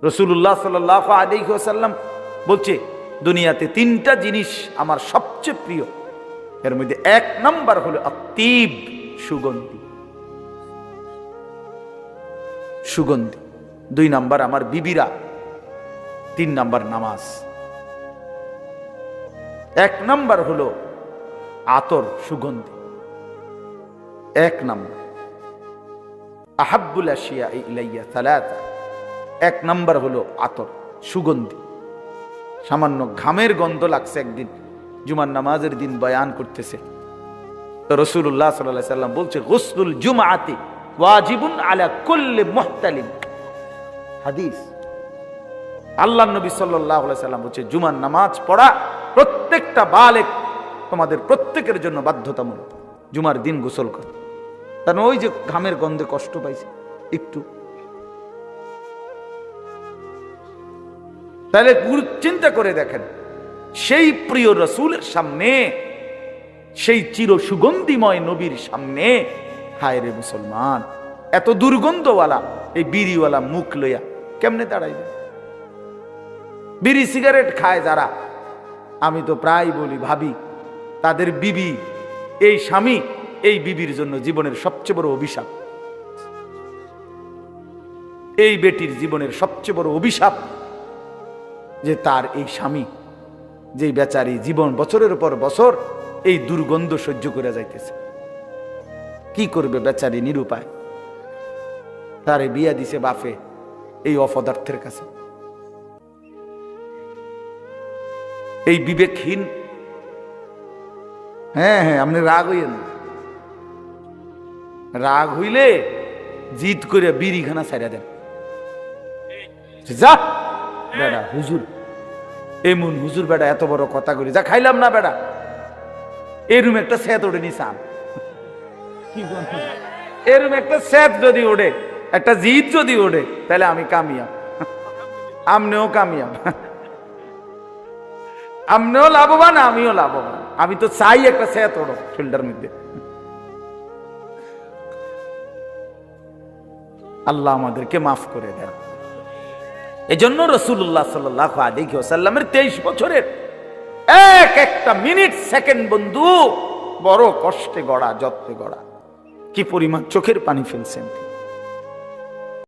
রাসূলুল্লাহ সাল্লাল্লাহু আলাইহি ওয়াসাল্লাম বলছে দুনিয়াতে তিনটা জিনিস আমার সবচেয়ে প্রিয়, এর মধ্যে এক নাম্বার হলো আত্তিব, সুগন্ধি। সুগন্ধি। দুই নাম্বার আমার বিবিরা, তিন নাম্বার নামাজ। এক নাম্বার হলো আতর, সুগন্ধি, এক নাম্বার। আহাব্বুল আশিয়া ইলাইয়া সালাসা, এক নাম্বার হলো আতর, সুগন্ধি। সামান্য ঘামের গন্ধ লাগছে একদিন, জুমার নামাজের দিন বয়ান করতেছে, তো রাসূলুল্লাহ সাল্লাল্লাহু আলাইহি সাল্লাম বলছে গুসলুল জুমআতি ওয়াজিবুন আলা কুল্লি মুহতালিম। হাদিস। আল্লাহর নবী সাল্লাল্লাহু আলাইহি সাল্লাম বলছে জুমার নামাজ পড়া প্রত্যেকটা বালেগ, তোমাদের প্রত্যেকের জন্য বাধ্যতামূলক। জুমার দিন গোসল কর। কারণ ওই যে ঘামের গন্ধে কষ্ট পাইছে একটু, তাহলে চিন্তা করে দেখেন, সেই প্রিয় রাসূলের সামনে, সেই চির সুগন্ধিময় নবীর সামনে, হায় রে মুসলমান, এত দুর্গন্ধওয়ালা এই বিড়িওয়ালা মুখ লইয়া কেমনে দাঁড়াইবে? বিড়ি সিগারেট খায় যারা, আমি তো প্রায় বলি, ভাবি, তাদের বিবি, এই স্বামী এই বিবির জন্য জীবনের সবচেয়ে বড় অভিশাপ। এই বেটির জীবনের সবচেয়ে বড় অভিশাপ যে তার এই স্বামী, যেই বেচারি জীবন বছরের পর বছর এই দুর্গন্ধ সহ্য করে যাইতেছে। কি করবে বেচারি, নিরুপায়। তারে বিয়া দিছে বাপে এই অপদার্থের কাছে। এই বিবেকহীন, হ্যাঁ হ্যাঁ, আপনি রাগ হইয়েন না। রাগ হইলে জিদ করে বিড়িখানা ছাড়া দেন। যা বেড়া হুজুর, এমন হুজুর বেড়া এত বড় কথা করি, যা খাইলাম না বেড়া, এরম একটা স্যাত ওঠে নিসান। এরম একটা স্যাত যদি ওঠে, একটা জিদ যদি ওঠে, তাহলে আমি কামিয়াব, আমনেও কামিয়াব, আমনেও লাভবান, আমিও লাভবান। আমি তো চাই একটা স্যাত ওঠো ফিল্ডার মধ্যে। আল্লাহ আমাদেরকে মাফ করে দেন। এজন্য রাসূলুল্লাহ সাল্লাল্লাহু আলাইহি ওয়াসাল্লামের 23 বছরের এক একটা মিনিট সেকেন্ড বন্ধু বড় কষ্টে গড়া, যত্নে গড়া। কি পরিমাণ চোখের পানি ফেলছেন।